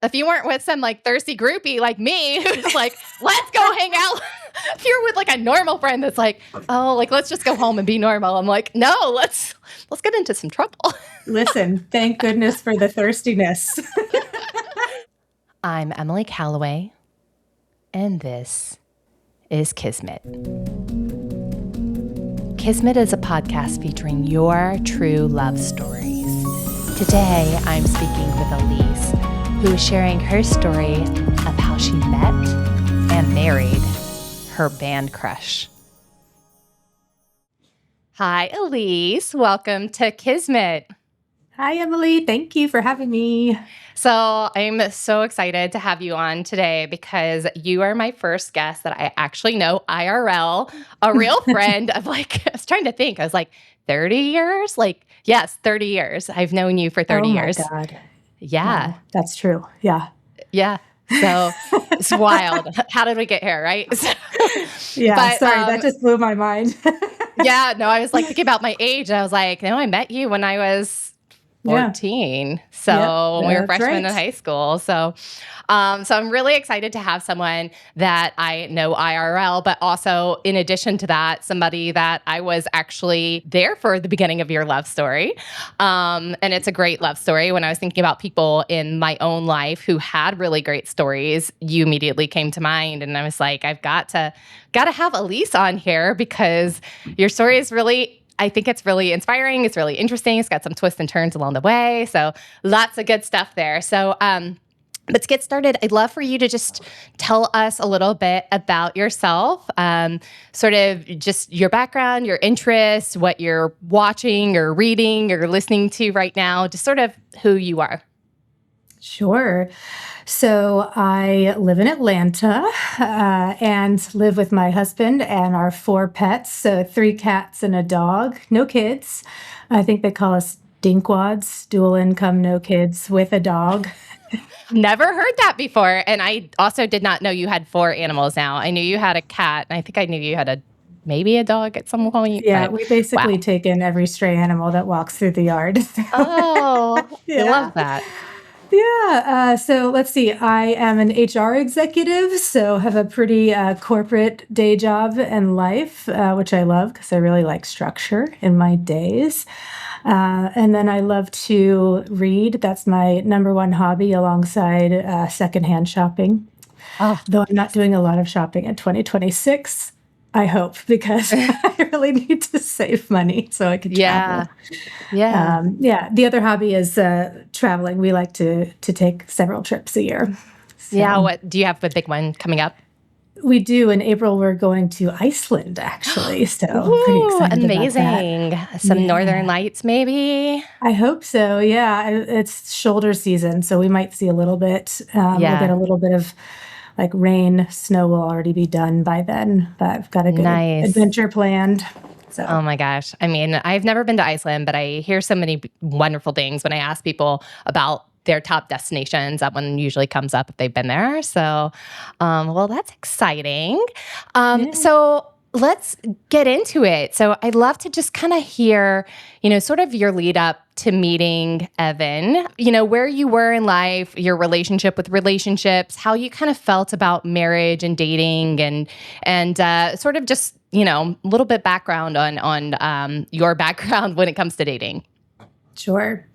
if you weren't with some like thirsty groupie like me, who's like, let's go hang out. If you're with like a normal friend that's like, oh, like let's just go home and be normal. I'm like, no, let's get into some trouble. Listen, thank goodness for the thirstiness. I'm Emily Callaway, and this is Kismet. Kismet is a podcast featuring your true love stories. Today, I'm speaking with Elise, who is sharing her story of how she met and married her band crush. Hi, Elise. Welcome to Kismet. Hi, Emily. Thank you for having me. So I'm so excited to have you on today because you are my first guest that I actually know IRL, a real friend of like, I was trying to think, I was like, 30 years? Like, yes, 30 years. I've known you for 30 years. Oh my God. Yeah. Wow, that's true. Yeah. Yeah. So it's wild. How did we get here, right? Yeah. But, sorry, that just blew my mind. Yeah. No, I was like thinking about my age. I was like, no, I met you when I was 14. Yeah. So we were freshmen in high school. So I'm really excited to have someone that I know IRL, but also in addition to that, somebody that I was actually there for the beginning of your love story. And it's a great love story. When I was thinking about people in my own life who had really great stories, you immediately came to mind. And I was like, I've got to have Elise on here because your story is really, I think it's really inspiring. It's really interesting. It's got some twists and turns along the way. So lots of good stuff there. So let's get started. I'd love for you to just tell us a little bit about yourself, sort of just your background, your interests, what you're watching or reading or listening to right now, just sort of who you are. Sure. So I live in Atlanta and live with my husband and our 4 pets. So 3 cats and a dog, no kids. I think they call us dinkwads, dual income, no kids with a dog. Never heard that before. And I also did not know you had 4 animals now. I knew you had a cat. And I think I knew you had maybe a dog at some point. Yeah, we basically take in every stray animal that walks through the yard. Oh, yeah. I love that. Yeah. So let's see. I am an HR executive, so have a pretty corporate day job and life, which I love because I really like structure in my days. And then I love to read. That's my number one hobby alongside secondhand shopping. Oh, though I'm not doing a lot of shopping in 2026. I hope, because I really need to save money so I can travel. Yeah. The other hobby is traveling. We like to take several trips a year. So. Yeah. What do you have a big one coming up? We do. In April, we're going to Iceland, actually. So ooh, pretty excited amazing. About that. Some Northern Lights, maybe? I hope so. Yeah. It's shoulder season, so we might see a little bit. We'll get a little bit of like rain. Snow will already be done by then, but I've got a good adventure planned. So. Oh my gosh. I mean, I've never been to Iceland, but I hear so many wonderful things when I ask people about their top destinations. That one usually comes up if they've been there. So, well, that's exciting. So let's get into it. So I'd love to just kind of hear, sort of your lead up to meeting Evan, where you were in life, your relationship with relationships, how you kind of felt about marriage and dating and sort of just, a little bit background on your background when it comes to dating. Sure.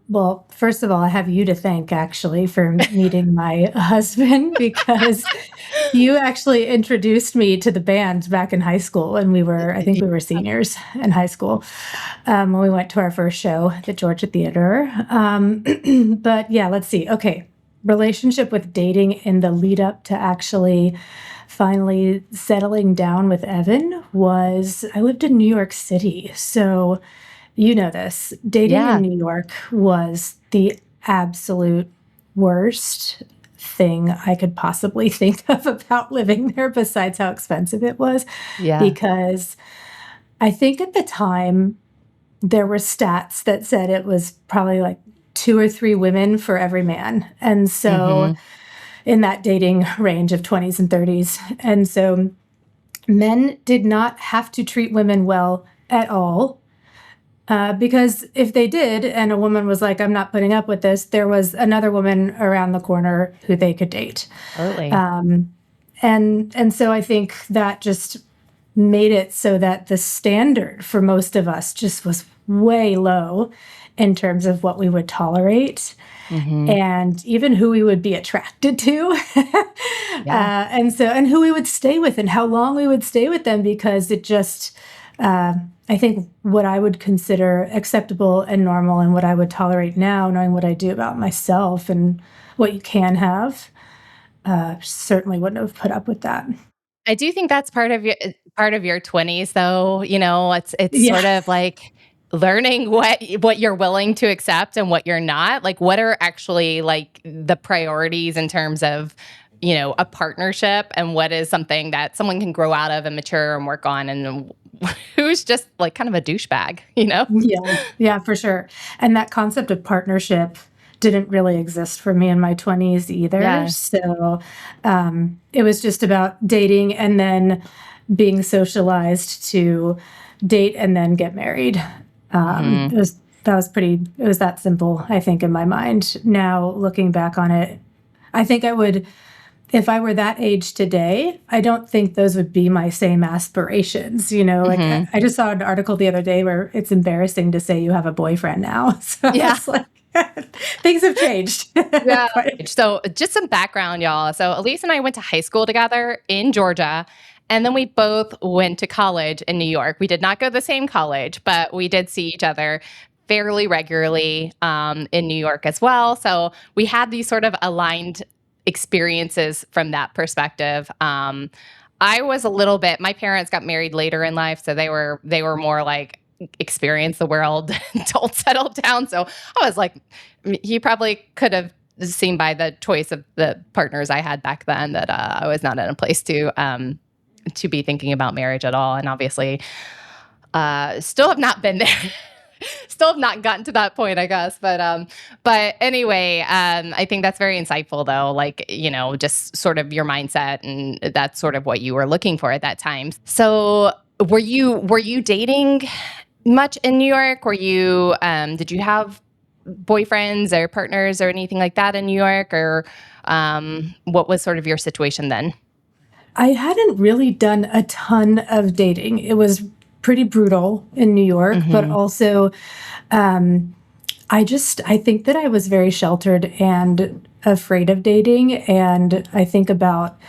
Well, first of all, I have you to thank actually for meeting my husband because you actually introduced me to the band back in high school. And I think we were seniors in high school when we went to our first show at the Georgia Theater. But yeah, let's see. Okay. Relationship with dating in the lead up to actually finally settling down with Evan was I lived in New York City. So you know this. Dating in New York was the absolute worst thing I could possibly think of about living there besides how expensive it was. Yeah. Because I think at the time there were stats that said it was probably like 2 or 3 women for every man. And so in that dating range of 20s and 30s. And so men did not have to treat women well at all. Because if they did, and a woman was like, I'm not putting up with this, there was another woman around the corner who they could date. Totally. And so I think that just made it so that the standard for most of us just was way low in terms of what we would tolerate. And even who we would be attracted to. And who we would stay with and how long we would stay with them, because it just, I think what I would consider acceptable and normal and what I would tolerate now, knowing what I do about myself and what you can have, certainly wouldn't have put up with that. I do think that's part of your 20s, though. It's sort of like learning what you're willing to accept and what you're not. Like, what are actually like the priorities in terms of, a partnership, and what is something that someone can grow out of and mature and work on, and who's just like kind of a douchebag, Yeah, for sure. And that concept of partnership didn't really exist for me in my 20s either. Yeah. So it was just about dating and then being socialized to date and then get married. It was that simple, I think, in my mind. Now, looking back on it, I think I would, if I were that age today, I don't think those would be my same aspirations. Like I just saw an article the other day where it's embarrassing to say you have a boyfriend now. So it's like, things have changed. Yeah. So just some background, y'all. So Elise and I went to high school together in Georgia, and then we both went to college in New York. We did not go to the same college, but we did see each other fairly regularly in New York as well. So we had these sort of aligned experiences from that perspective. I was a little bit, my parents got married later in life, so they were more like, experience the world, don't settle down. So I was like, he probably could have seen by the choice of the partners I had back then that I was not in a place to be thinking about marriage at all. And obviously, still have not been there. Still have not gotten to that point, I guess. But anyway, I think that's very insightful, though. Like, just sort of your mindset, and that's sort of what you were looking for at that time. So, were you dating much in New York? Did you have boyfriends or partners or anything like that in New York, or what was sort of your situation then? I hadn't really done a ton of dating. It was pretty brutal in New York, but also I think that I was very sheltered and afraid of dating. And I think about,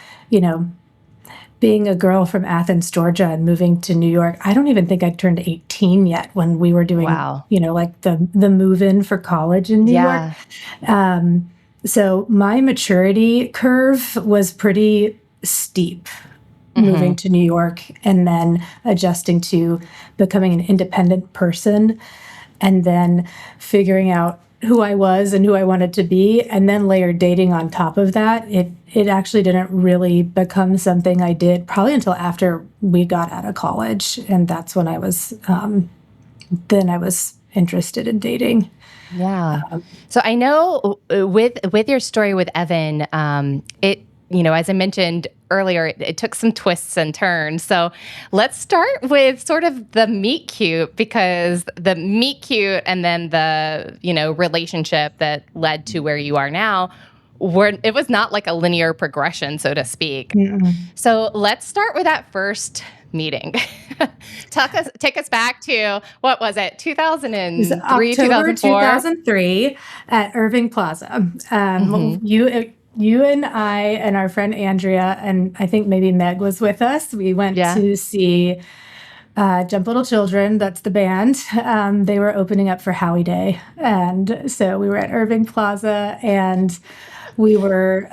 being a girl from Athens, Georgia, and moving to New York. I don't even think I'd turned 18 yet when we were doing, like the move in for college in New York. So my maturity curve was pretty steep moving to New York and then adjusting to becoming an independent person and then figuring out who I was and who I wanted to be, and then layered dating on top of that. It actually didn't really become something I did probably until after we got out of college, and that's when I was interested in dating. Yeah. So I know with your story with Evan, as I mentioned earlier, it took some twists and turns. So let's start with sort of the meet cute, because the meet cute and then the, relationship that led to where you are now, it was not like a linear progression, so to speak. So let's start with that first meeting. Take us back to, what was it, 2003, October 2004? 2003 at Irving Plaza. You and I and our friend Andrea, and I think maybe Meg was with us. We went to see Jump Little Children. That's the band. They were opening up for Howie Day. And so we were at Irving Plaza, and we were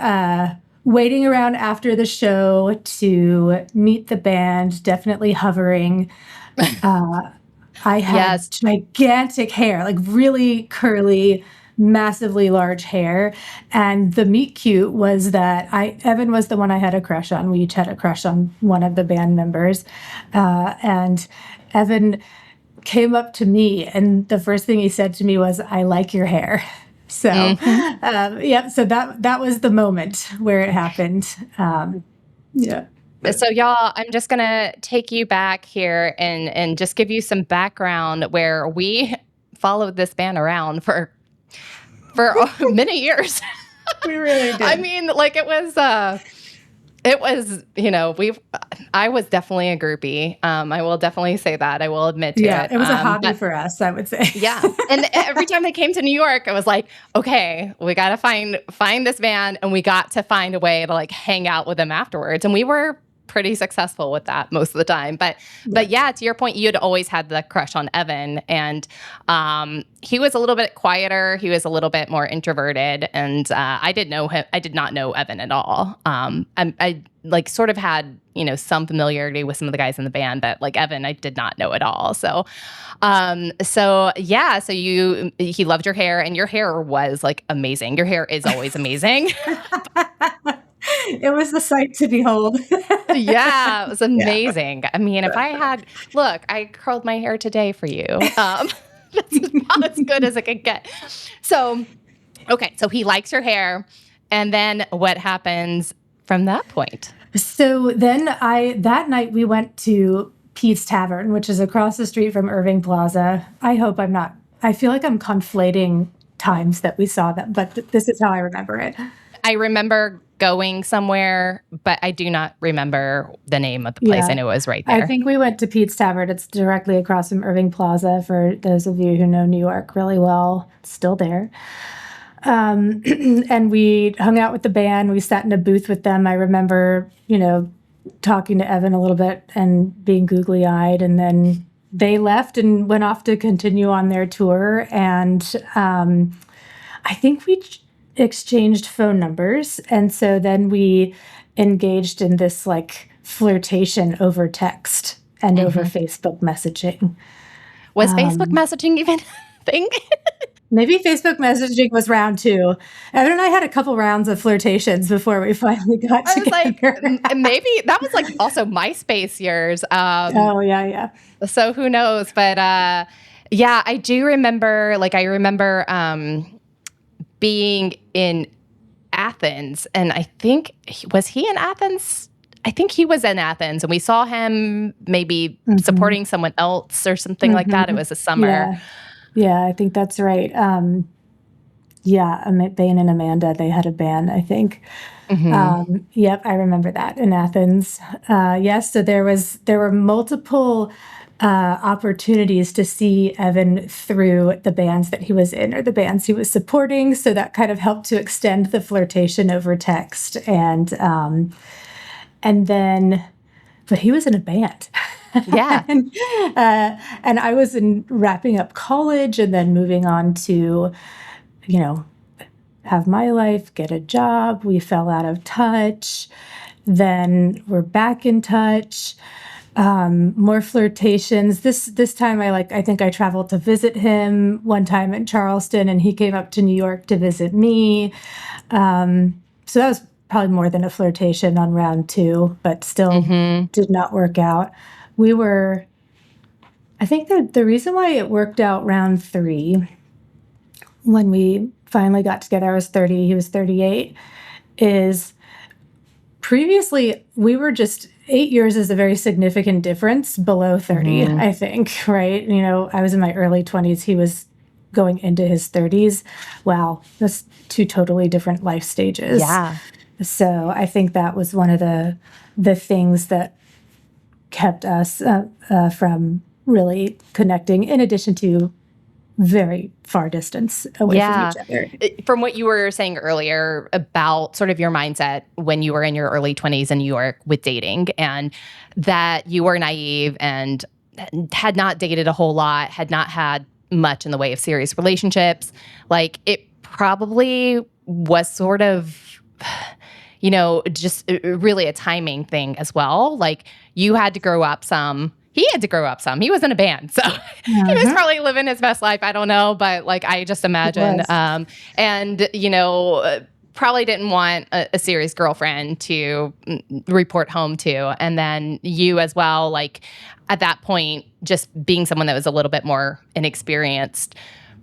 waiting around after the show to meet the band, definitely hovering. I had gigantic hair, like really curly, massively large hair. And the meet cute was that Evan was the one I had a crush on. We each had a crush on one of the band members. And Evan came up to me, and the first thing he said to me was, "I like your hair." So, so that was the moment where it happened. So y'all, I'm just gonna take you back here and just give you some background where we followed this band around for many years. We really did. I mean, like it was, I was definitely a groupie. I will definitely say that. I will admit to it. It was a hobby for us, I would say. Yeah. And every time they came to New York, it was like, okay, we got to find this band, and we got to find a way to like hang out with them afterwards. And we were pretty successful with that most of the time. But yeah, to your point, you had always had the crush on Evan, and he was a little bit quieter. He was a little bit more introverted, and I did not know Evan at all. I like sort of had, some familiarity with some of the guys in the band, but like Evan, I did not know at all. So he loved your hair, and your hair was like amazing. Your hair is always amazing. It was a sight to behold. Yeah, it was amazing. Yeah. I mean, if I curled my hair today for you. That's about as good as it could get. So, okay, so he likes your hair. And then what happens from that point? So then that night we went to Pete's Tavern, which is across the street from Irving Plaza. I feel like I'm conflating times that we saw them, but this is how I remember it. I remember going somewhere, but I do not remember the name of the place. I know it was right there. I think we went to Pete's Tavern. It's directly across from Irving Plaza, for those of you who know New York really well. It's still there. And we hung out with the band. We sat in a booth with them. I remember, talking to Evan a little bit and being googly-eyed. And then they left and went off to continue on their tour. And I think we exchanged phone numbers. And so then we engaged in this like flirtation over text and over Facebook messaging. Was Facebook messaging even a thing? Maybe Facebook messaging was round 2. Evan and I had a couple rounds of flirtations before we finally got together. Like, maybe that was like also MySpace years. Oh, yeah. So who knows? But yeah, I do remember, being in Athens, and I think, was he in Athens? I think he was in Athens, and we saw him maybe supporting someone else or something like that. It was a summer. Yeah, I think that's right. Bane and Amanda, they had a band, I think. Yep, I remember that in Athens. Yes, so there were multiple opportunities to see Evan through the bands that he was in or the bands he was supporting. So that kind of helped to extend the flirtation over text. And then, but he was in a band. Yeah. And I was wrapping up college and then moving on to, have my life, get a job. We fell out of touch. Then we're back in touch. More flirtations. This time I think I traveled to visit him one time in Charleston, and he came up to New York to visit me. So that was probably more than a flirtation on round 2, but still did not work out. I think that the reason why it worked out round 3, when we finally got together, I was 30, he was 38, is previously we were just 8 years is a very significant difference below 30, I think, right? I was in my early 20s. He was going into his 30s. Wow, that's 2 totally different life stages. Yeah. So I think that was one of the things that kept us from really connecting, in addition to very far distance away from each other. From what you were saying earlier about sort of your mindset when you were in your early 20s in New York with dating, and that you were naive and had not dated a whole lot, had not had much in the way of serious relationships, like it probably was sort of, just really a timing thing as well. Like you had to grow up some. He had to grow up some. He was in a band, so he was probably living his best life. I don't know, but like I just imagine, and probably didn't want a serious girlfriend to report home to, and then you as well. Like at that point, just being someone that was a little bit more inexperienced,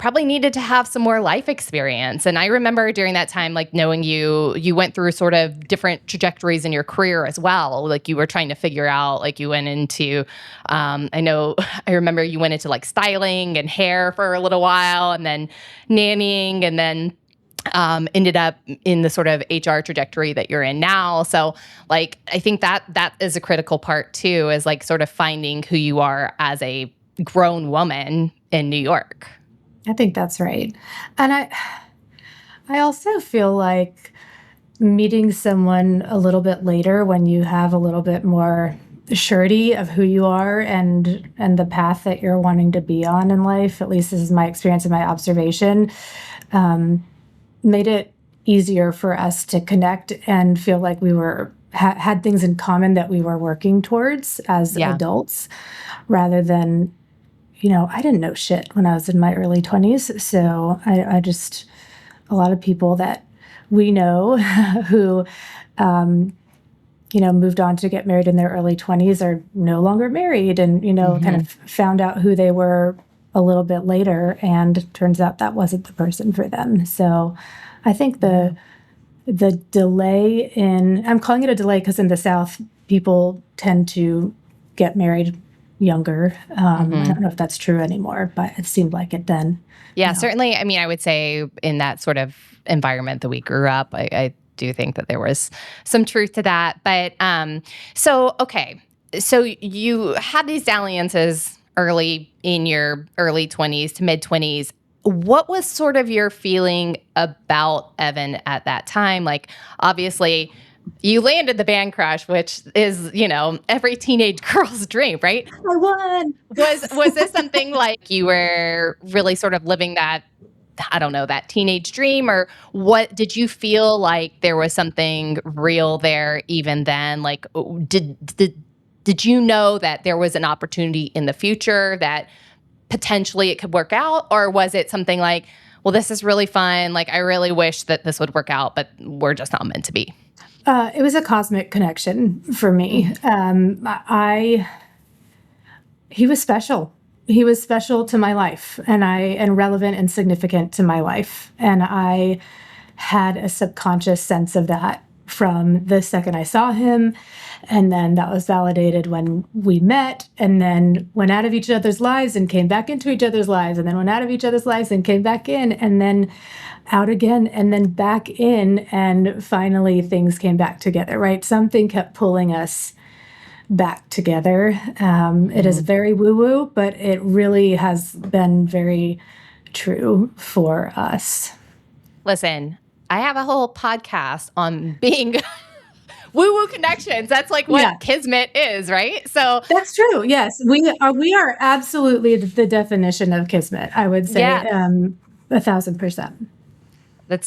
probably needed to have some more life experience. And I remember during that time, like knowing you went through sort of different trajectories in your career as well. Like you were trying to figure out, like you went into, I remember you went into like styling and hair for a little while, and then nannying, and then ended up in the sort of HR trajectory that you're in now. So like, I think that is a critical part too, is like sort of finding who you are as a grown woman in New York. I think that's right. And I also feel like meeting someone a little bit later when you have a little bit more surety of who you are and the path that you're wanting to be on in life, at least this is my experience and my observation, made it easier for us to connect and feel like we were had things in common that we were working towards as adults, rather than, I didn't know shit when I was in my early 20s. So I just, a lot of people that we know who, moved on to get married in their early 20s are no longer married, and, kind of found out who they were a little bit later, and turns out that wasn't the person for them. So I think the delay I'm calling it a delay because in the South, people tend to get married younger. I don't know if that's true anymore, but it seemed like it then. Yeah, certainly. I mean, I would say in that sort of environment that we grew up, I do think that there was some truth to that. But so you had these dalliances early in your early 20s to mid 20s. What was sort of your feeling about Evan at that time? Like, obviously, you landed the band crush, which is, every teenage girl's dream, right? I won. Was this something like you were really sort of living that, I don't know, that teenage dream, or what? Did you feel like there was something real there even then? Like, did you know that there was an opportunity in the future that potentially it could work out? Or was it something like, well, this is really fun, like I really wish that this would work out, but we're just not meant to be? It was a cosmic connection for me. He was special. He was special to my life, and relevant and significant to my life. And I had a subconscious sense of that from the second I saw him. And then that was validated when we met, and then went out of each other's lives and came back into each other's lives, and then went out of each other's lives and came back in, and then out again, and then back in. And finally things came back together, right? Something kept pulling us back together. It is very woo-woo, but it really has been very true for us. Listen, I have a whole podcast on being woo-woo connections. That's like what Kismet is, right? So that's true. Yes, we are absolutely the definition of Kismet, I would say. 1,000%.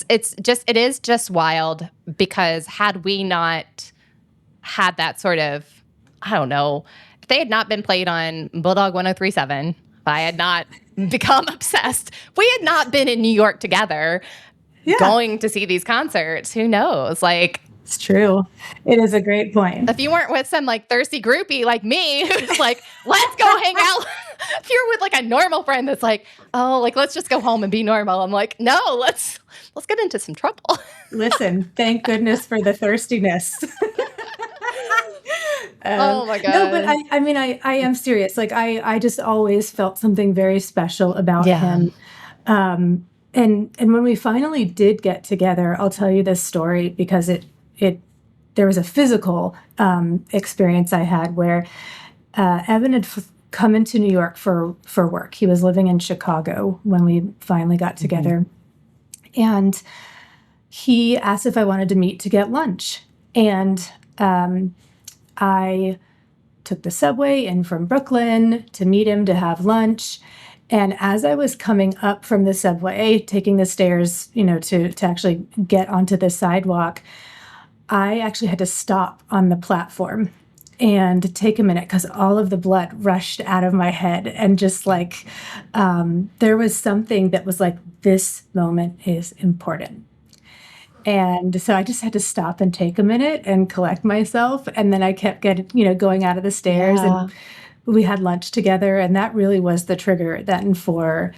It is just wild, because had we not had that sort of, I don't know, if they had not been played on Bulldog 103.7, if I had not become obsessed, we had not been in New York together going to see these concerts, who knows? Like, it's true. It is a great point. If you weren't with some like thirsty groupie like me, who's like, let's go hang out. If you're with like a normal friend that's like, oh, like, let's just go home and be normal. I'm like, no, let's get into some trouble. Listen, thank goodness for the thirstiness. Oh my God. No, but I am serious. Like I just always felt something very special about him. And when we finally did get together, I'll tell you this story because there was a physical experience I had where Evan had come into New York for work. He was living in Chicago when we finally got together. And he asked if I wanted to meet to get lunch. And I took the subway in from Brooklyn to meet him to have lunch. And as I was coming up from the subway, taking the stairs, to actually get onto the sidewalk, I actually had to stop on the platform and take a minute because all of the blood rushed out of my head. And just like, there was something that was like, this moment is important. And so I just had to stop and take a minute and collect myself. And then I kept going out of the stairs and we had lunch together. And that really was the trigger then for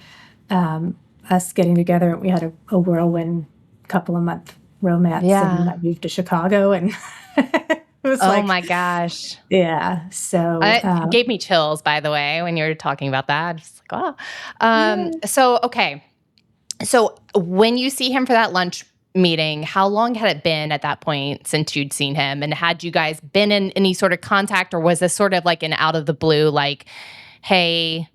us getting together. We had a whirlwind couple of month romance, and I moved to Chicago, and it was oh my gosh. Yeah. So it gave me chills, by the way, when you were talking about that. Just like, oh. So, okay. So when you see him for that lunch meeting, how long had it been at that point since you'd seen him? And had you guys been in any sort of contact, or was this sort of like an out of the blue, like, hey,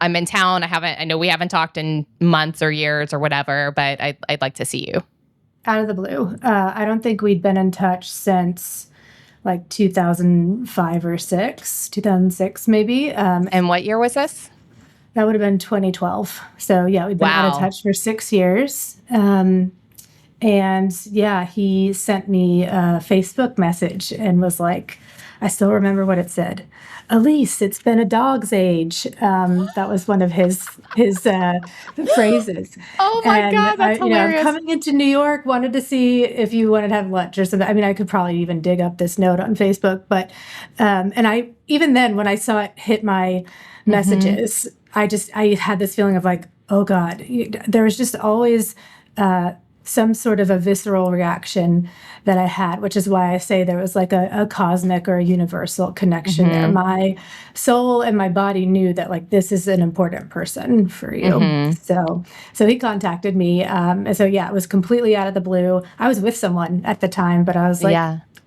I'm in town. I know we haven't talked in months or years or whatever, but I'd like to see you. Out of the blue. I don't think we'd been in touch since like 2005 or 2006 maybe. And what year was this? That would have been 2012. So yeah, we've been out of touch for 6 years. And yeah, he sent me a Facebook message and was like, I still remember what it said. Elise, it's been a dog's age. That was one of his phrases. Oh my God, that's hilarious. I'm coming into New York, wanted to see if you wanted to have lunch or something. I mean, I could probably even dig up this note on Facebook, but and I even then when I saw it hit my messages, I had this feeling of like, oh God, there was just always some sort of a visceral reaction that I had, which is why I say there was like a cosmic or a universal connection there. My soul and my body knew that like this is an important person for you. So he contacted me. And so yeah, it was completely out of the blue. I was with someone at the time, but I was like,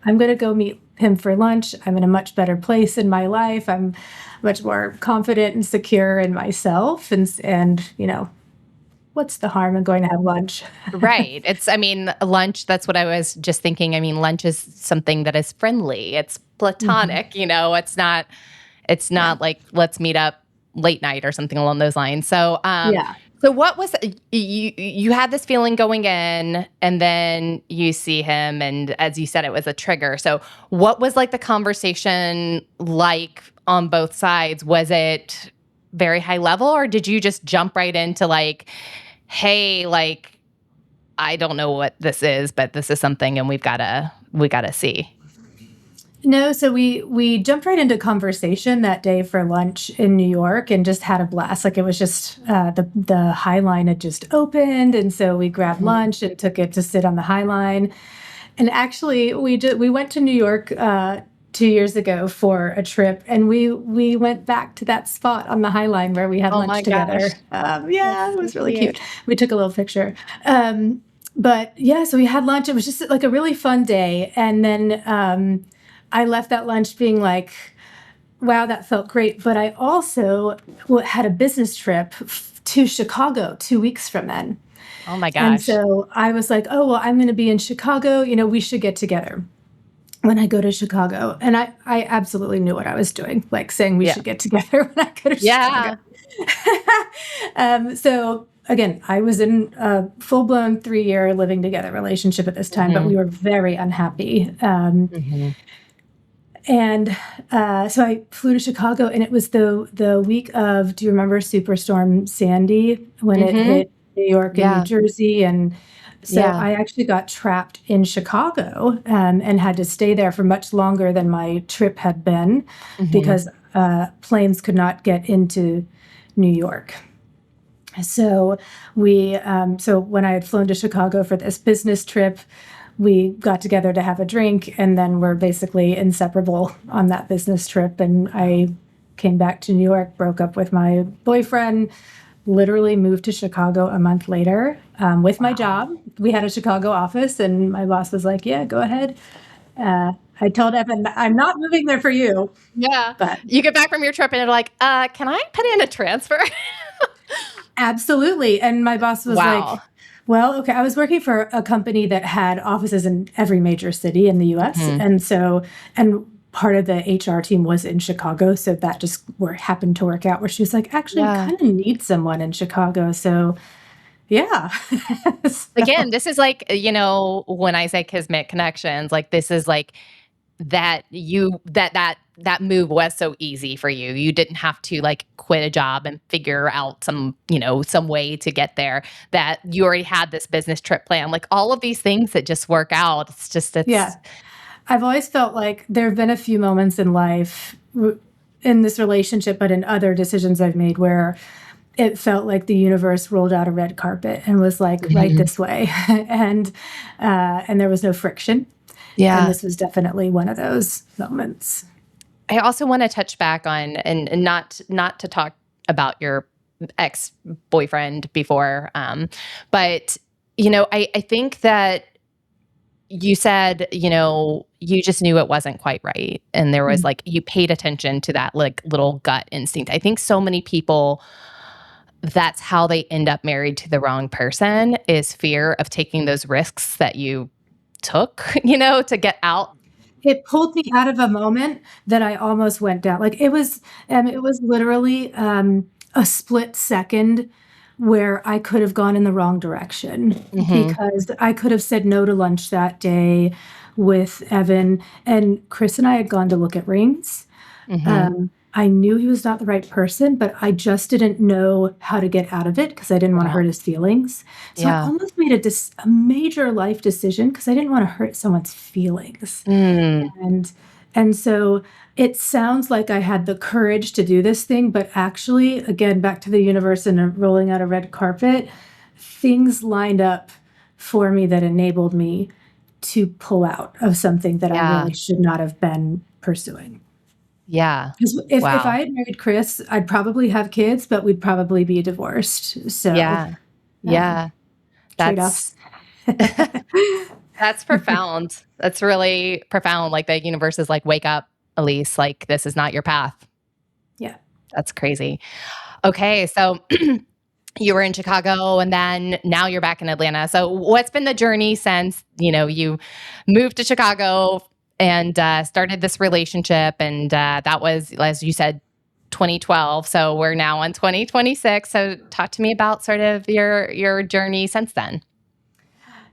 I'm going to go meet him for lunch. I'm in a much better place in my life. I'm much more confident and secure in myself. And what's the harm in going to have lunch? Right. Lunch, that's what I was just thinking. I mean, lunch is something that is friendly. It's platonic, it's not like let's meet up late night or something along those lines. So, so what was, you had this feeling going in, and then you see him, and as you said, it was a trigger. So what was like the conversation like on both sides? Was it very high level, or did you just jump right into like, hey, like, I don't know what this is, but this is something, and we gotta see? No, so we jumped right into conversation that day for lunch in New York and just had a blast. Like it was just the High Line had just opened, and so we grabbed lunch and took it to sit on the High Line. And actually, we went to New York 2 years ago for a trip, and we went back to that spot on the High Line where we had lunch together. It was really cute. We took a little picture. But yeah, so we had lunch. It was just like a really fun day. And then I left that lunch being like, wow, that felt great. But I also had a business trip to Chicago 2 weeks from then. Oh my gosh. And so I was like, oh, well, I'm going to be in Chicago. We should get together when I go to Chicago. And I absolutely knew what I was doing, like saying we should get together when I go to Chicago. So again, I was in a full-blown 3-year living together relationship at this time, but we were very unhappy. And so I flew to Chicago, and it was the week of, do you remember Superstorm Sandy when it hit New York and New Jersey? And so I actually got trapped in Chicago and had to stay there for much longer than my trip had been because planes could not get into New York. So so when I had flown to Chicago for this business trip, we got together to have a drink, and then we're basically inseparable on that business trip. And I came back to New York, broke up with my boyfriend, literally moved to Chicago a month later with my job. We had a Chicago office, and my boss was like, yeah, go ahead. I told Evan, I'm not moving there for you. Yeah. But you get back from your trip and they're like, can I put in a transfer? Absolutely. And my boss was like, well, okay, I was working for a company that had offices in every major city in the U.S. And part of the HR team was in Chicago. So that just happened to work out where she was like, actually, I kind of need someone in Chicago. So yeah. Again, this is like, when I say Kismet connections, like this is like that that move was so easy for you. You didn't have to like quit a job and figure out some way to get there, that you already had this business trip plan, like all of these things that just work out. It's I've always felt like there have been a few moments in life in this relationship, but in other decisions I've made where it felt like the universe rolled out a red carpet and was like, right this way. and there was no friction. Yeah. And this was definitely one of those moments. I also want to touch back on, and not to talk about your ex-boyfriend before, but, I think that you said, you just knew it wasn't quite right. And there was like, you paid attention to that like little gut instinct. I think so many people, that's how they end up married to the wrong person, is fear of taking those risks that you took, to get out. It pulled me out of a moment that I almost went down. Like it was literally a split second where I could have gone in the wrong direction because I could have said no to lunch that day with Evan, and Chris and I had gone to look at rings. I knew he was not the right person, but I just didn't know how to get out of it because I didn't want to hurt his feelings. So I almost made a major life decision because I didn't want to hurt someone's feelings. And so it sounds like I had the courage to do this thing, but actually, again, back to the universe and rolling out a red carpet, things lined up for me that enabled me to pull out of something that I really should not have been pursuing. Yeah. Because if I had married Chris, I'd probably have kids, but we'd probably be divorced. So yeah. Trade-offs. That's profound. That's really profound. Like the universe is like, wake up, Elise. Like this is not your path. Yeah. That's crazy. Okay. So you were in Chicago and then now you're back in Atlanta. So what's been the journey since, you moved to Chicago and started this relationship? And that was, as you said, 2012. So we're now on 2026. So talk to me about sort of your journey since then.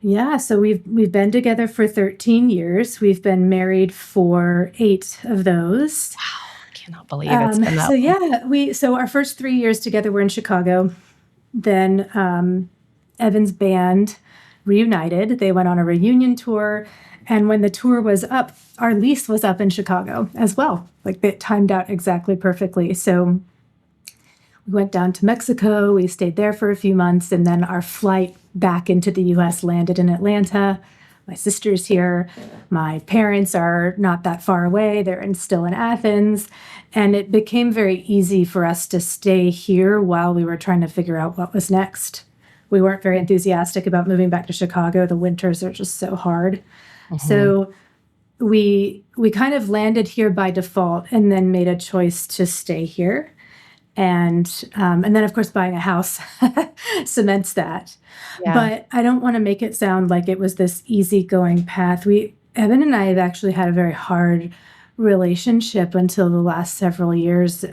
Yeah, so we've been together for 13 years. We've been married for 8 of those. Wow, I cannot believe it's been that so yeah, so our first 3 years together were in Chicago. Then Evan's band reunited. They went on a reunion tour, and when the tour was up, our lease was up in Chicago as well. Like it timed out exactly perfectly. So we went down to Mexico. We stayed there for a few months, and then our flight back into the U.S. landed in Atlanta. My sister's here. My parents are not that far away. They're still in Athens. And it became very easy for us to stay here while we were trying to figure out what was next. We weren't very enthusiastic about moving back to Chicago. The winters are just so hard. So we kind of landed here by default and then made a choice to stay here. And then, of course, buying a house cements that. Yeah. But I don't want to make it sound like it was this easygoing path. Evan and I have actually had a very hard relationship until the last several years.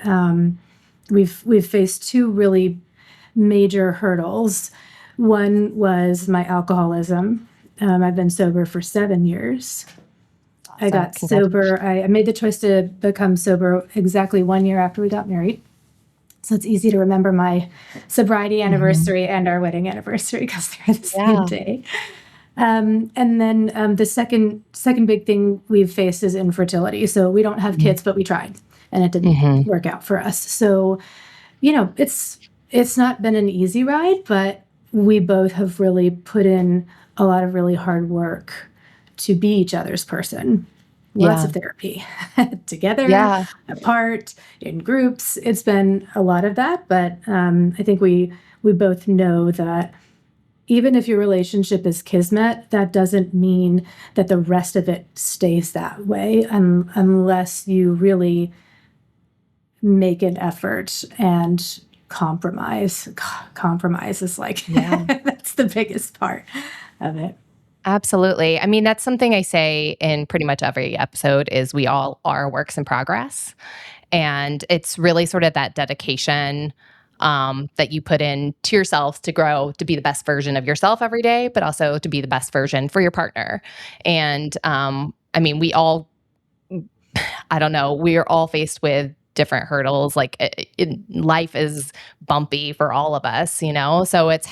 We've faced 2 really major hurdles. One was my alcoholism. I've been sober for 7 years. Awesome. I got sober. I made the choice to become sober exactly 1 year after we got married. So it's easy to remember my sobriety anniversary and our wedding anniversary because they're the same day. And then the second big thing we've faced is infertility. So we don't have kids, but we tried, and it didn't work out for us. So, it's not been an easy ride, but we both have really put in a lot of really hard work to be each other's person. Lots of therapy together, apart, in groups. It's been a lot of that, but I think we both know that even if your relationship is Kismet, that doesn't mean that the rest of it stays that way unless you really make an effort and compromise. Compromise is like, that's the biggest part of it. Absolutely. I mean, that's something I say in pretty much every episode is we all are works in progress. And it's really sort of that dedication that you put in to yourself to grow, to be the best version of yourself every day, but also to be the best version for your partner. And I mean, I don't know, we are all faced with different hurdles. Like life is bumpy for all of us, so it's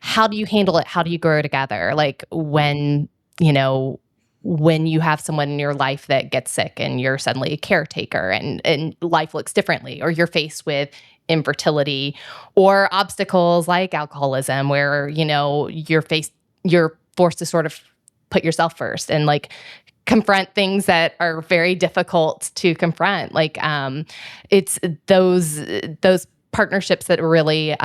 how do you handle it? How do you grow together? Like when you have someone in your life that gets sick and you're suddenly a caretaker and life looks differently, or you're faced with infertility, or obstacles like alcoholism, where, you're forced to sort of put yourself first and like confront things that are very difficult to confront. Like, it's those partnerships that are really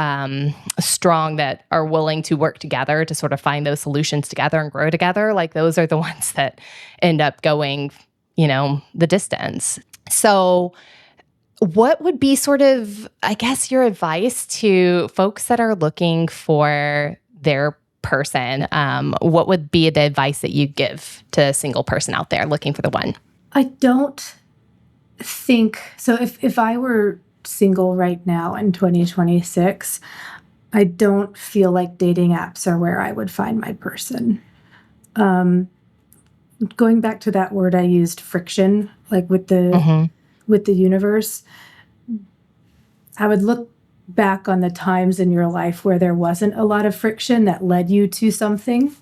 strong, that are willing to work together to sort of find those solutions together and grow together. Like, those are the ones that end up going, the distance. So what would be sort of, I guess, your advice to folks that are looking for their person? What would be the advice that you give to a single person out there looking for the one? I don't think so. If I were single right now in 2026, I don't feel like dating apps are where I would find my person. Going back to that word I used, friction, like with the universe, I would look back on the times in your life where there wasn't a lot of friction that led you to something.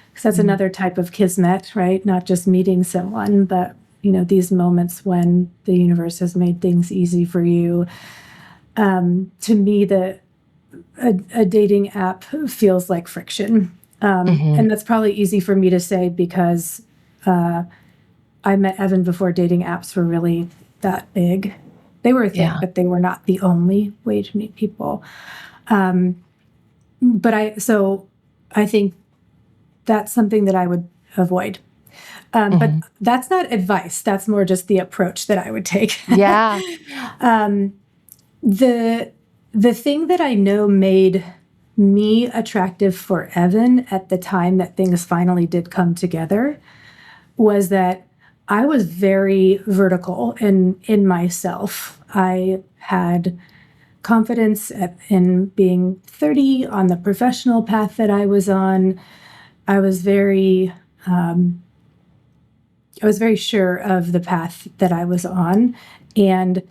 Because that's another type of kismet, right? Not just meeting someone, but these moments when the universe has made things easy for you. To me, a dating app feels like friction. And that's probably easy for me to say because I met Evan before dating apps were really that big. They were a thing, but they were not the only way to meet people. But I think that's something that I would avoid. But that's not advice. That's more just the approach that I would take. Yeah. The thing that I know made me attractive for Evan at the time that things finally did come together was that I was very vertical in myself. I had confidence in being 30 on the professional path that I was on. I was very sure of the path that I was on, and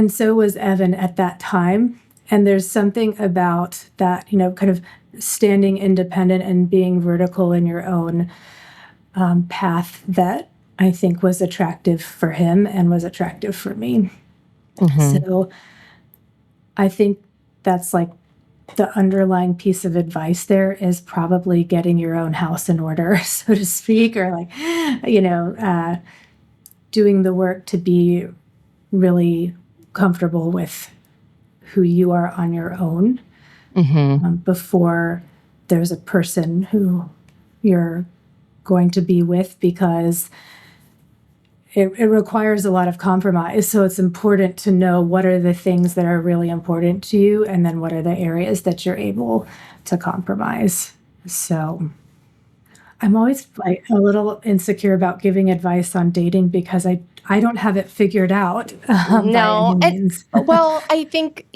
so was Evan at that time. And there's something about that, kind of standing independent and being vertical in your own path that I think was attractive for him and was attractive for me. So I think that's like the underlying piece of advice there is probably getting your own house in order, so to speak, or like, doing the work to be really comfortable with who you are on your own before there's a person who you're going to be with, because it requires a lot of compromise. So it's important to know what are the things that are really important to you, and then what are the areas that you're able to compromise. So I'm always like a little insecure about giving advice on dating because I don't have it figured out. No. Well, I think,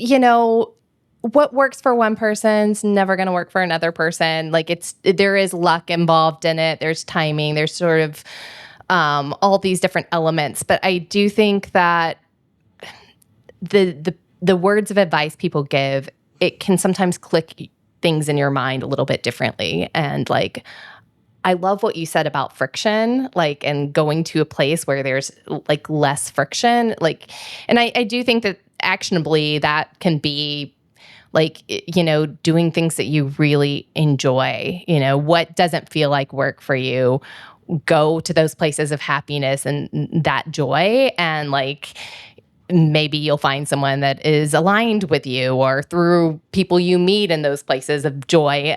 what works for one person's never going to work for another person. Like there is luck involved in it. There's timing. There's sort of all these different elements. But I do think that the words of advice people give, it can sometimes click things in your mind a little bit differently. And like, I love what you said about friction, like, and going to a place where there's like less friction. Like, and I do think that actionably that can be like, doing things that you really enjoy, what doesn't feel like work for you, go to those places of happiness and that joy. And like, maybe you'll find someone that is aligned with you, or through people you meet in those places of joy,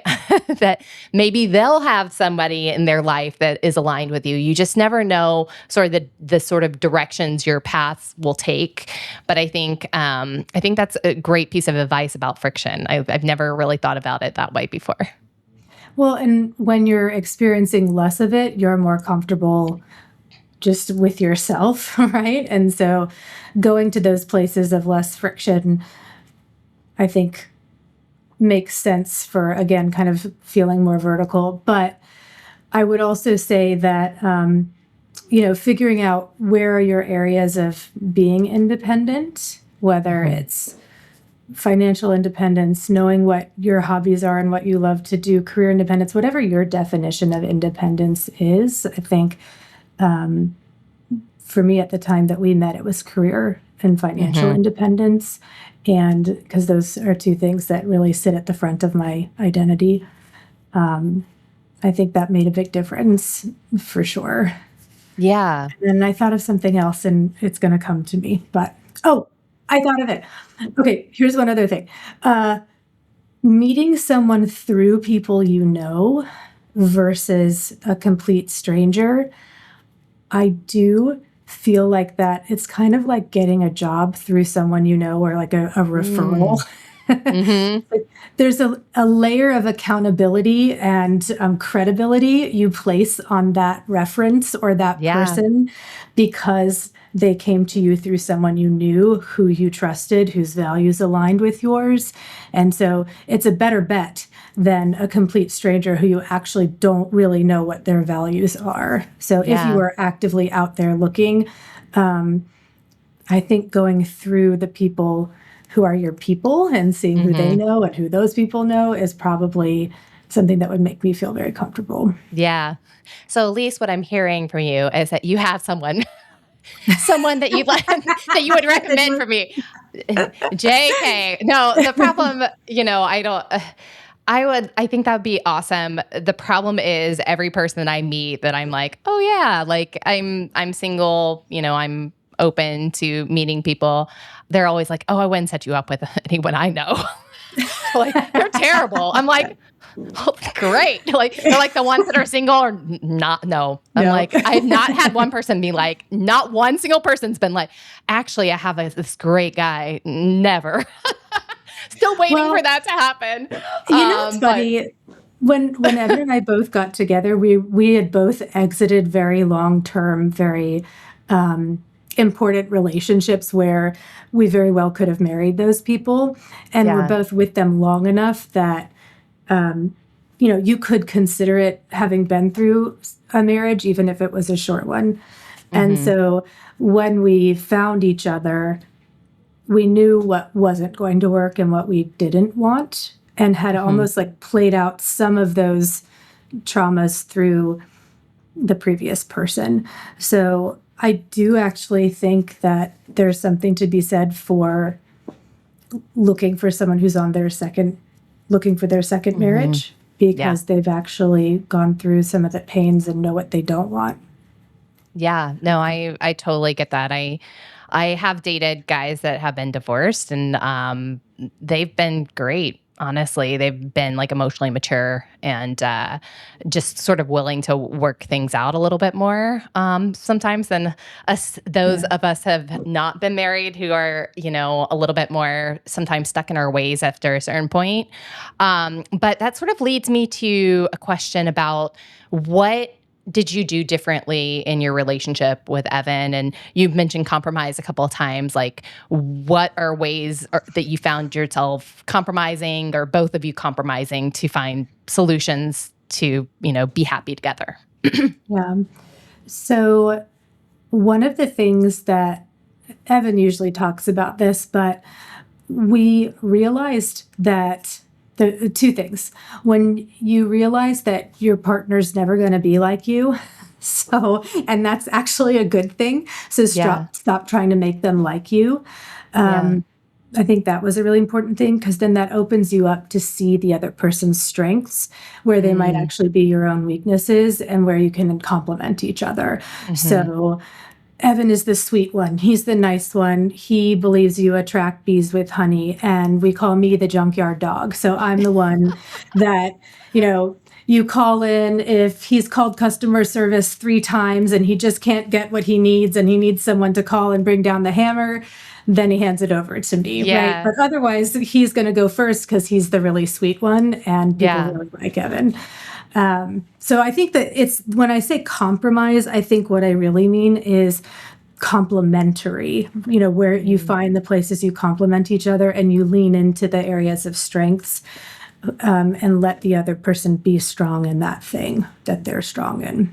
that maybe they'll have somebody in their life that is aligned with you. You just never know sort of the sort of directions your paths will take. But I think that's a great piece of advice about friction. I've never really thought about it that way before. Well, and when you're experiencing less of it, you're more comfortable just with yourself, right? And so going to those places of less friction, I think, makes sense for, again, kind of feeling more vertical. But I would also say that, figuring out where are your areas of being independent, whether it's financial independence, knowing what your hobbies are and what you love to do, career independence, whatever your definition of independence is. I think for me at the time that we met, it was career and financial independence. And because those are two things that really sit at the front of my identity. I think that made a big difference for sure. Yeah. And I thought of something else and it's going to come to me, but, I thought of it. Okay. Here's one other thing. Meeting someone through people you know versus a complete stranger, I do feel like that it's kind of like getting a job through someone you know, or like a referral. Like, there's a layer of accountability and credibility you place on that reference or that person because they came to you through someone you knew, who you trusted, whose values aligned with yours. And so it's a better bet than a complete stranger who you actually don't really know what their values are. So if you are actively out there looking, I think going through the people who are your people and seeing who they know and who those people know is probably something that would make me feel very comfortable. Yeah. So, Elise, what I'm hearing from you is that you have someone that you like that you would recommend for me. JK. No, the problem, I think that would be awesome. The problem is every person that I meet that I'm like, oh yeah, like I'm single, I'm open to meeting people. They're always like, oh, I wouldn't set you up with anyone I know. Like, they're terrible. I'm like, oh, great. Like, they're like the ones that are single or not. No, I'm like, I've not had one person be like, not one single person's been like, actually, I have this great guy. Never. Still waiting for that to happen. It's funny. When Evan and I both got together, we had both exited very long-term, very important relationships where we very well could have married those people. And we're both with them long enough that, you could consider it having been through a marriage, even if it was a short one. And so when we found each other, we knew what wasn't going to work and what we didn't want, and had almost like played out some of those traumas through the previous person. So I do actually think that there's something to be said for looking for someone who's on looking for their second marriage, because they've actually gone through some of the pains and know what they don't want. Yeah, no, I totally get that. I have dated guys that have been divorced, and they've been great. Honestly, they've been like emotionally mature and just sort of willing to work things out a little bit more sometimes than us. Those of us have not been married who are, a little bit more sometimes stuck in our ways after a certain point. But that sort of leads me to a question about what did you do differently in your relationship with Evan? And you've mentioned compromise a couple of times. Like, what are ways that you found yourself compromising, or both of you compromising, to find solutions to, be happy together? Yeah. So one of the things that Evan usually talks about this, but we realized that the two things. When you realize that your partner's never going to be like you, and that's actually a good thing. So stop trying to make them like you. I think that was a really important thing, because then that opens you up to see the other person's strengths, where they might actually be your own weaknesses, and where you can complement each other. So Evan is the sweet one. He's the nice one. He believes you attract bees with honey, and we call me the junkyard dog. So I'm the one that, you call in if he's called customer service 3 times and he just can't get what he needs and he needs someone to call and bring down the hammer, then he hands it over to me, right? But otherwise, he's going to go first because he's the really sweet one, and people really like Evan. So I think that when I say compromise, I think what I really mean is complementary, where you find the places you complement each other and you lean into the areas of strengths, and let the other person be strong in that thing that they're strong in.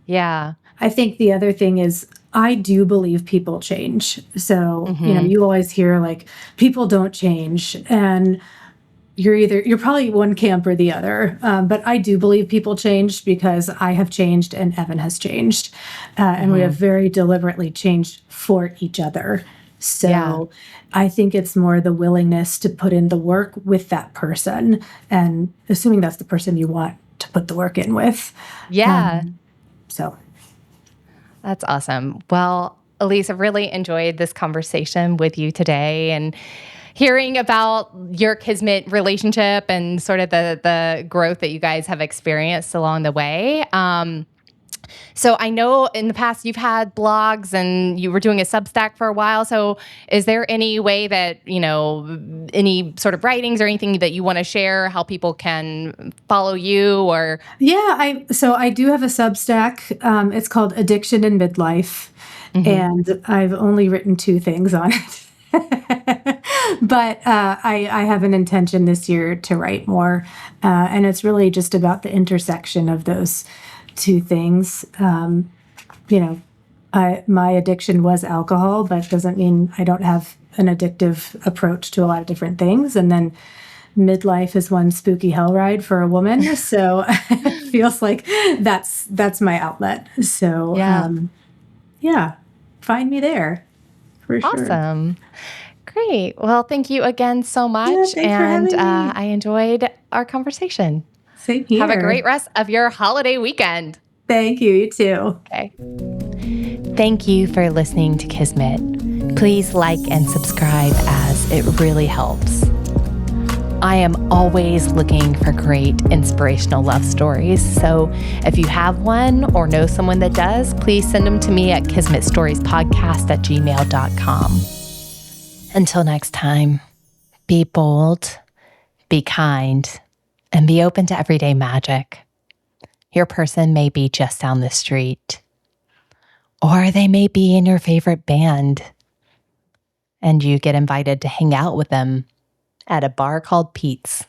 Yeah. I think the other thing is, I do believe people change. So, you always hear like, people don't change, and you're probably one camp or the other. But I do believe people change, because I have changed and Evan has changed. And we have very deliberately changed for each other. So I think it's more the willingness to put in the work with that person, and assuming that's the person you want to put the work in with. Yeah. So that's awesome. Well, Elise, I really enjoyed this conversation with you today and hearing about your Kismet relationship and sort of the growth that you guys have experienced along the way. So I know in the past you've had blogs and you were doing a Substack for a while. So is there any way that, any sort of writings or anything that you want to share, how people can follow you or? Yeah, I do have a Substack. It's called Addiction in Midlife. And I've only written 2 things on it. But I have an intention this year to write more. And it's really just about the intersection of those 2 things. My addiction was alcohol, but doesn't mean I don't have an addictive approach to a lot of different things. And then midlife is one spooky hell ride for a woman. So it feels like that's my outlet. So find me there for sure. Awesome. Great. Well, thank you again so much. Yeah, thanks for having me. I enjoyed our conversation. Same here. Have a great rest of your holiday weekend. Thank you. You too. Okay. Thank you for listening to Kismet. Please like and subscribe as it really helps. I am always looking for great inspirational love stories. So if you have one or know someone that does, please send them to me at kismetstoriespodcast@gmail.com. Until next time, be bold, be kind, and be open to everyday magic. Your person may be just down the street, or they may be in your favorite band, and you get invited to hang out with them at a bar called Pete's.